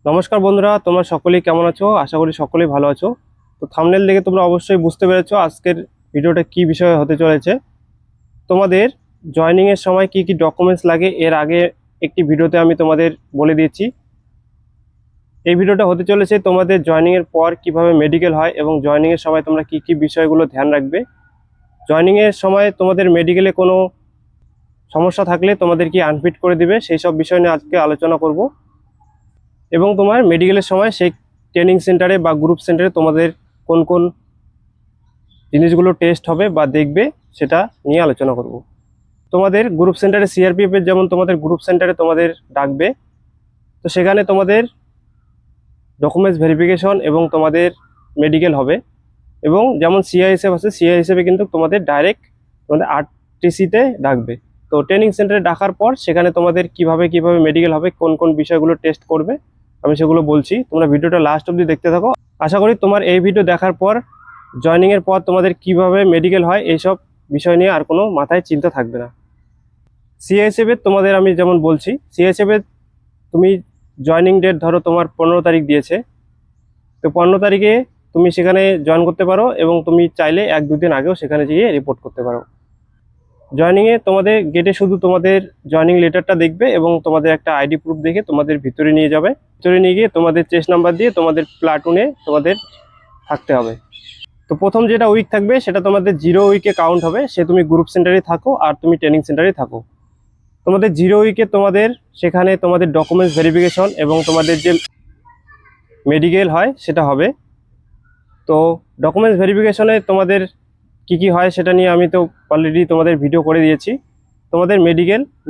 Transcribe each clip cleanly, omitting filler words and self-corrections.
নমস্কার বন্ধুরা, তোমরা সকলেই কেমন আছো? আশা করি সকলেই ভালো আছো। তো থাম্বনেল দেখে তোমরা অবশ্যই বুঝতে পেরেছো আজকের ভিডিওটা কি বিষয়ে হতে চলেছে। তোমাদের জয়েনিং এর সময় কি কি ডকুমেন্টস লাগে এর আগে একটি ভিডিওতে আমি তোমাদের বলে দিয়েছি। এই ভিডিওটা হতে চলেছে তোমাদের জয়েনিং এর পর কিভাবে মেডিকেল হয় এবং জয়েনিং এর সময় তোমরা কি কি বিষয়গুলো ধ্যান রাখবে। জয়েনিং এর সময় তোমাদের মেডিকেলে কোনো সমস্যা থাকলে তোমাদের কি আনফিট করে দিবে সেই সব বিষয় নিয়ে আজকে আলোচনা করব। এবং তোমার মেডিকেলের সময় সেই ট্রেনিং সেন্টারে বা গ্রুপ সেন্টারে তোমাদের কোন কোন জিনিসগুলো টেস্ট হবে বা দেখবে সেটা নিয়ে আলোচনা করব। তোমাদের গ্রুপ সেন্টারে সিআরপিএফ এর যেমন তোমাদের গ্রুপ সেন্টারে তোমাদের ডাকবে, তো সেখানে তোমাদের ডকুমেন্টস ভেরিফিকেশন এবং তোমাদের মেডিকেল হবে। এবং যেমন সিআই হিসেবে আছে, সিআই হিসেবে কিন্তু তোমাদের ডাইরেক্ট তোমাদের আরটিসিতে ডাকবে। তো ট্রেনিং সেন্টারে ডাকার পর সেখানে তোমাদের কিভাবে কিভাবে মেডিকেল হবে, কোন কোন বিষয়গুলো টেস্ট করবে আমি সেগুলো বলছি। তোমরা ভিডিওটা লাস্ট অবধি দেখতে থাকো। আশা করি তোমার এই ভিডিও দেখার পর জয়েনিং এর পর তোমাদের কিভাবে মেডিকেল হয় এইসব বিষয় নিয়ে আর কোনো মাথায় চিন্তা থাকবে না। সিআইএসএফ এর তোমাদের আমি যেমন বলছি, সিআইএসএফ এর তুমি জয়েনিং ডেট ধরো তোমার 15 তারিখ দিয়েছে, তো 15 তারিখে তুমি সেখানে জয়েন করতে পারো এবং তুমি চাইলে 1-2 দিন আগেও সেখানে গিয়ে রিপোর্ট করতে পারো। জয়েনিংয়ে তোমাদের গেটে শুধু তোমাদের জয়েনিং লেটারটা দেখবে এবং তোমাদের একটা আইডি প্রুফ দেখে তোমাদের ভিতরে নিয়ে যাবে। ভিতরে নিয়ে গিয়ে তোমাদের চেস্ট নাম্বার দিয়ে তোমাদের প্লাটুনে তোমাদের থাকতে হবে। তো প্রথম যেটা উইক থাকবে সেটা তোমাদের 0 উইকে কাউন্ট হবে, সে তুমি গ্রুপ সেন্টারে থাকো আর তুমি ট্রেনিং সেন্টারে থাকো। তোমাদের 0 উইকে তোমাদের সেখানে তোমাদের ডকুমেন্টস ভেরিফিকেশন এবং তোমাদের যে মেডিকেল হয় সেটা হবে। তো ডকুমেন্টস ভেরিফিকেশনে তোমাদের কি কি হয় সেটা নিয়ে আমি তো অলরেডি তোমাদের ভিডিও করে দিয়েছি। তোমাদের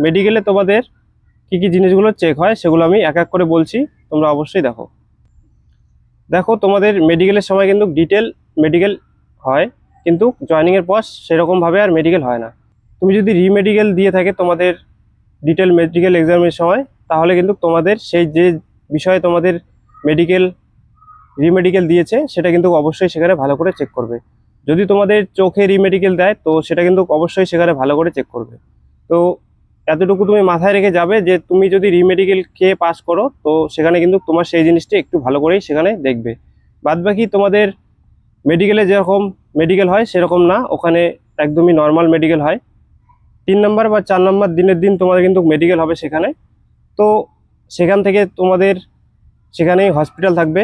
মেডিকেলে তোমাদের কি কি জিনিসগুলো চেক হয় সেগুলো আমি এক এক করে বলছি, তোমরা অবশ্যই দেখো। দেখো তোমাদের মেডিকেলের সময় কিন্তু ডিটেল মেডিকেল হয়, কিন্তু জয়েনিংয়ের পর সেরকমভাবে আর মেডিকেল হয় না। তুমি যদি রিমেডিকেল দিয়ে থাকে তোমাদের ডিটেল মেডিকেল এক্সামের সময়, তাহলে কিন্তু তোমাদের সেই যে বিষয়ে তোমাদের মেডিকেল রিমেডিকেল দিয়েছে সেটা কিন্তু অবশ্যই সেখানে ভালো করে চেক করবে। যদি তোমাদের চোখে রিমেডিকেল দেয় তো সেটা কিন্তু অবশ্যই সেখানে ভালো করে চেক করবে। তো এতটুকু তুমি মাথায় রেখে যাবে যে তুমি যদি রিমেডিকেল খেয়ে পাস করো তো সেখানে কিন্তু তোমার সেই জিনিসটি একটু ভালো করেই সেখানে দেখবে। বাদবাকি তোমাদের মেডিকেলে যেরকম মেডিকেল হয় সেরকম না, ওখানে একদমই নর্মাল মেডিকেল হয়। 3 নম্বর বা 4 নম্বর দিনের দিন তোমাদের কিন্তু মেডিকেল হবে সেখানে। তো সেখান থেকে তোমাদের সেখানেই হসপিটাল থাকবে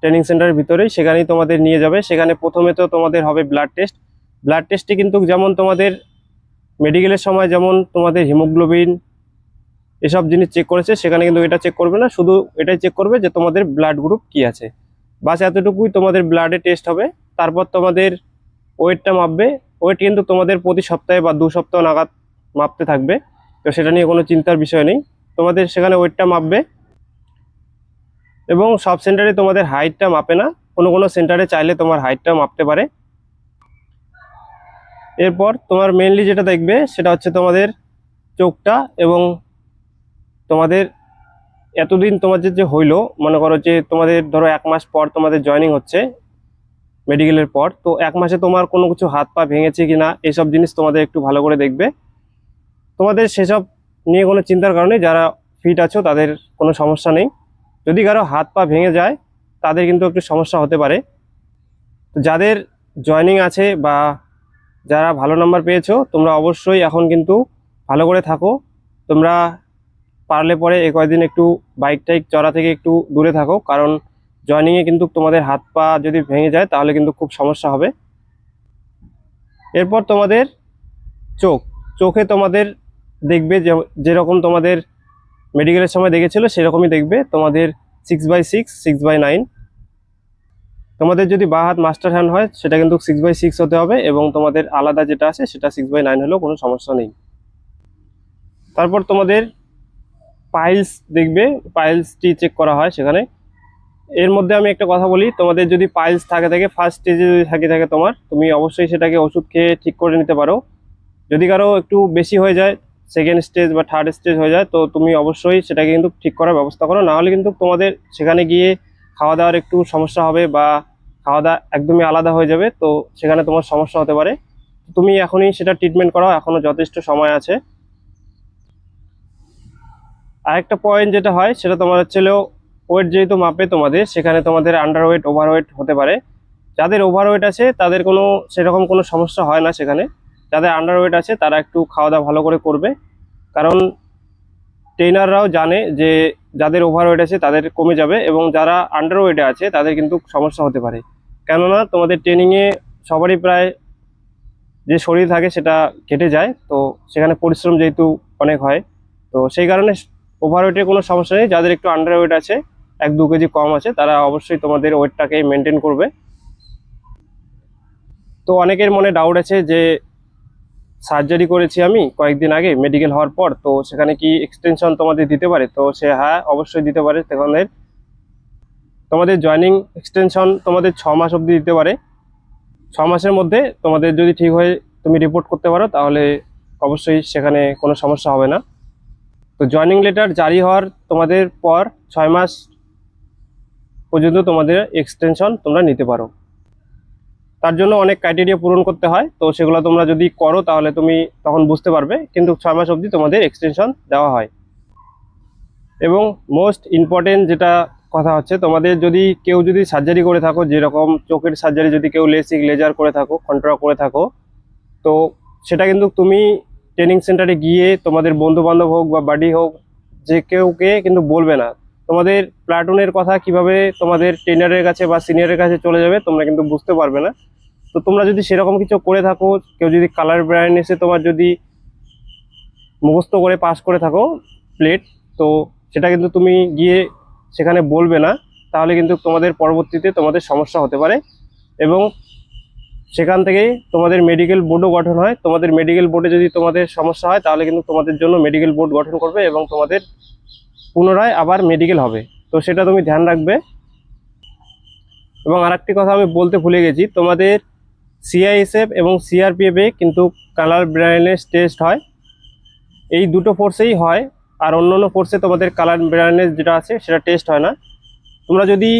ট্রেনিং সেন্টারের ভিতরেই, সেখানেই তোমাদের নিয়ে যাবে। সেখানে প্রথমে তো তোমাদের হবে ব্লাড টেস্ট। ব্লাড টেস্টে কিন্তু যেমন তোমাদের মেডিকেলের সময় যেমন তোমাদের হিমোগ্লোবিন এসব জিনিস চেক করেছে, সেখানে কিন্তু এটা চেক করবে না, শুধু এটাই চেক করবে যে তোমাদের ব্লাড গ্রুপ কি আছে। বাস এতটুকুই তোমাদের ব্লাডে টেস্ট হবে। তারপর তোমাদের ওয়েটটা মাপবে। ওয়েট কিন্তু তোমাদের প্রতি সপ্তাহে বা 2 সপ্তাহ নাগাদ মাপতে থাকবে, তো সেটা নিয়ে কোনো চিন্তার বিষয় নেই। তোমাদের সেখানে ওয়েটটা মাপবে এবং সব সেন্টারে তোমাদের হাইটটা মাপে না, কোনো কোনো সেন্টারে চাইলে তোমার হাইটটা মাপতে পারে। এরপর তোমার মেনলি যেটা দেখবে সেটা হচ্ছে তোমাদের চোখটা এবং তোমাদের এতদিন তোমার যে হইলো, মনে করো যে তোমাদের ধরো 1 মাস পর তোমাদের জয়েনিং হচ্ছে মেডিকেলের পর, তো 1 মাসে তোমার কোনো কিছু হাত পা ভেঙেছে কিনা এসব জিনিস তোমাদের একটু ভালো করে দেখবে। তোমাদের সেসব নিয়ে কোনো চিন্তার কারণে যারা ফিট আছো তাদের কোনো সমস্যা নেই। যদি কারো হাত পা ভেঙে যায় তাদের কিন্তু একটু সমস্যা হতে পারে। তো যাদের জয়েনিং আছে বা যারা ভালো নাম্বার পেয়েছো তোমরা অবশ্যই এখন কিন্তু ভালো করে থাকো। তোমরা পারলে পরে কয়েকদিন একটু বাইক টাইক চড়া থেকে একটু দূরে থাকো, কারণ জয়েনিংয়ে কিন্তু তোমাদের হাত পা যদি ভেঙে যায় তাহলে কিন্তু খুব সমস্যা হবে। এরপর তোমাদের চোখ, চোখে তোমাদের দেখবে যে যেরকম তোমাদের মেডিকেলের সময় দেখেছিল সেরকমই দেখবে। তোমাদের 6/6, 6/9। তোমাদের যদি বাঁ হাত মাস্টার হ্যান্ড হয় সেটা কিন্তু 6/6 হতে হবে, এবং তোমাদের আলাদা যেটা আছে সেটা 6/9 হলেও কোনো সমস্যা নেই। তারপর তোমাদের পাইলস দেখবে, পাইলসটি চেক করা হয় সেখানে। এর মধ্যে আমি একটা কথা বলি, তোমাদের যদি পাইলস থাকে ফার্স্ট স্টেজে যদি থাকে তোমার, তুমি অবশ্যই সেটাকে ওষুধ খেয়ে ঠিক করে নিতে পারো। যদি কারো একটু বেশি হয়ে যায়, সেকেন্ড স্টেজ বা থার্ড স্টেজ হয়ে যায়, তো তুমি অবশ্যই সেটাকে কিন্তু ঠিক করার ব্যবস্থা করো, না হলে কিন্তু তোমাদের সেখানে গিয়ে খাওয়া দাওয়ার একটু সমস্যা হবে বা খাওয়া দাওয়া একদমই আলাদা হয়ে যাবে, তো সেখানে তোমার সমস্যা হতে পারে। তুমি এখনই সেটা ট্রিটমেন্ট করাও, এখনো যথেষ্ট সময় আছে। আরেকটা পয়েন্ট যেটা হয় সেটা তোমার হচ্ছিল ওয়েট যেহেতু মাপে তোমাদের, সেখানে তোমাদের আন্ডারওয়েট ওভারওয়েট হতে পারে। যাদের ওভারওয়েট আছে তাদের কোনো সেরকম কোনো সমস্যা হয় না সেখানে। যাদের আন্ডারওয়েট আছে তারা একটু খাওয়া দাওয়া ভালো করে করবে, কারণ ট্রেনাররাও জানে যে যাদের ওভারওয়েট আছে তাদের কমে যাবে, এবং যারা আন্ডারওয়েটে আছে তাদের কিন্তু সমস্যা হতে পারে। কেননা তোমাদের ট্রেনিংয়ে সবারই প্রায় যে শরীর থাকে সেটা কেটে যায়, তো সেখানে পরিশ্রম যেহেতু অনেক হয়, তো সেই কারণে ওভারওয়েটের কোনো সমস্যা নেই। যাদের একটু আন্ডারওয়েট আছে, 1-2 কেজি কম আছে, তারা অবশ্যই তোমাদের ওয়েটটাকে মেনটেন করবে। তো অনেকের মনে ডাউট আছে যে সার্জারি করেছি আমি কয়েকদিন আগে মেডিকেল হওয়ার পর, তো সেখানে কি এক্সটেনশন তোমাদের দিতে পারে? তো হ্যাঁ, অবশ্যই দিতে পারে। তোমাদের জয়েনিং এক্সটেনশন তোমাদের 6 মাস অবধি দিতে পারে। 6 মাসের মধ্যে তোমাদের যদি ঠিক হয়ে তুমি রিপোর্ট করতে পারো তাহলে অবশ্যই সেখানে কোনো সমস্যা হবে না। তো জয়েনিং লেটার জারি হওয়ার তোমাদের পর 6 মাস পর্যন্ত তোমাদের এক্সটেনশন তোমরা নিতে পারো। তার জন্য অনেক ক্রাইটেরিয়া পূরণ করতে হয়, তো সেগুলো তোমরা যদি করো তাহলে তুমি তখন বুঝতে পারবে, কিন্তু 6 মাস অবধি তোমাদের এক্সটেনশন দেওয়া হয়। এবং মোস্ট ইম্পর্টেন্ট যেটা কথা হচ্ছে, তোমাদের যদি কেউ যদি সার্জারি করে থাকো, যেরকম চোখের সার্জারি যদি কেউ লেসিক লেজার করে থাকো, কন্ট্রা করে থাকো, তো সেটা কিন্তু তুমি ট্রেনিং সেন্টারে গিয়ে তোমাদের বন্ধু বান্ধব হোক বা বাডি হোক, যে কেউকে কিন্তু বলবে না। তোমাদের প্লাটুনের কথা কিভাবে তোমাদের ট্রেনারের কাছে বা সিনিয়রের কাছে চলে যাবে তোমরা কিন্তু বুঝতে পারবে না। তো তোমরা যদি সেরকম কিছু করে থাকো, কেউ যদি কালার ব্লাইন্ডনেসে তোমার যদি মুখস্থ করে পাস করে থাকো প্লেট, তো সেটা কিন্তু তুমি গিয়ে সেখানে বলবে না, তাহলে কিন্তু তোমাদের পরবর্তীতে তোমাদের সমস্যা হতে পারে। এবং সেখান থেকেই তোমাদের মেডিকেল বোর্ডও গঠন হয়। তোমাদের মেডিকেল বোর্ডে যদি তোমাদের সমস্যা হয় তাহলে কিন্তু তোমাদের জন্য মেডিকেল বোর্ড গঠন করবে এবং তোমাদের পুনরায় আবার মেডিকেল হবে। তো সেটা তুমি ধ্যান রাখবে। এবং আরেকটি কথা আমি বলতে ভুলে গেছি, তোমাদের সিআইএসএফ এবং সিআরপিএফে কিন্তু কালার ব্লাইন্ডনেস টেস্ট হয়, এই দুটো ফোর্সেই হয়। আর অন্যান্য ফোর্সে তোমাদের কালার ব্লাইন্ডনেস যেটা আছে সেটা টেস্ট হয় না। তোমরা যদি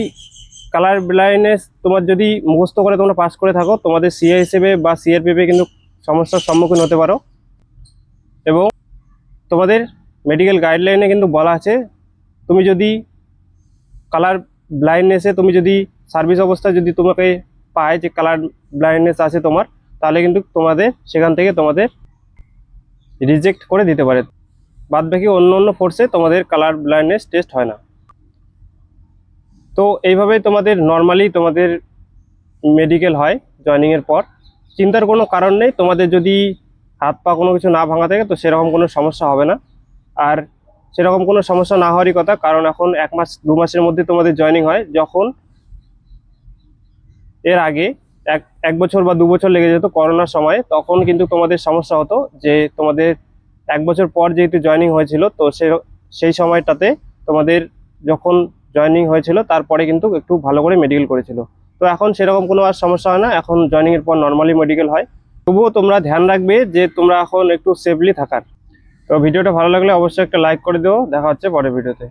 কালার ব্লাইন্ডনেস তোমার যদি মুখস্থ করে তোমরা পাস করে থাকো, তোমাদের সিআইএসএফে বা সিআরপিএফে কিন্তু সমস্যার সম্মুখীন হতে পারো। এবং তোমাদের মেডিকেল গাইডলাইনে কিন্তু বলা আছে, তুমি যদি কালার ব্লাইন্ডনেসে তুমি যদি সার্ভিস অবস্থায় যদি তোমাকে পায় যে কালার ব্লাইন্ডনেস আছে তোমার, তাহলে কিন্তু তোমাদের সেখান থেকে তোমাদের রিজেক্ট করে দিতে পারে। বাদ বাকি অন্য অন্য ফোর্সে তোমাদের কালার ব্লাইন্ডনেস টেস্ট হয় না। তো এইভাবেই তোমাদের নর্মালি তোমাদের মেডিকেল হয় জয়েনিংয়ের পর। চিন্তার কোনো কারণ নেই, তোমাদের যদি হাত পা কোনো কিছু না ভাঙা থাকে তো সেরকম কোনো সমস্যা হবে না। আর সেরকম কোনো সমস্যা না হওয়ারই কথা, কারণ এখন 1 মাস 2 মাসের মধ্যে তোমাদের জয়েনিং হয়। যখন এর আগে এক বছর বা 2 বছর লেগে যেত করোনার সময়, তখন কিন্তু তোমাদের সমস্যা হতো যে তোমাদের 1 বছর পর যেহেতু জয়েনিং হয়েছিল, তো সেই সময়টাতে তোমাদের যখন জয়েনিং হয়েছিল তারপরে কিন্তু একটু ভালো করে মেডিকেল করেছিল। তো এখন সেরকম কোনো আর সমস্যা হয় না, এখন জয়েনিংয়ের পর নর্মালি মেডিকেল হয়। তবুও তোমরা ধ্যান রাখবে যে তোমরা এখন একটু সেফলি থাকার। তো ভিডিওটা ভালো লাগলে অবশ্যই একটা লাইক করে দিও। দেখা হচ্ছে পরের ভিডিওতে।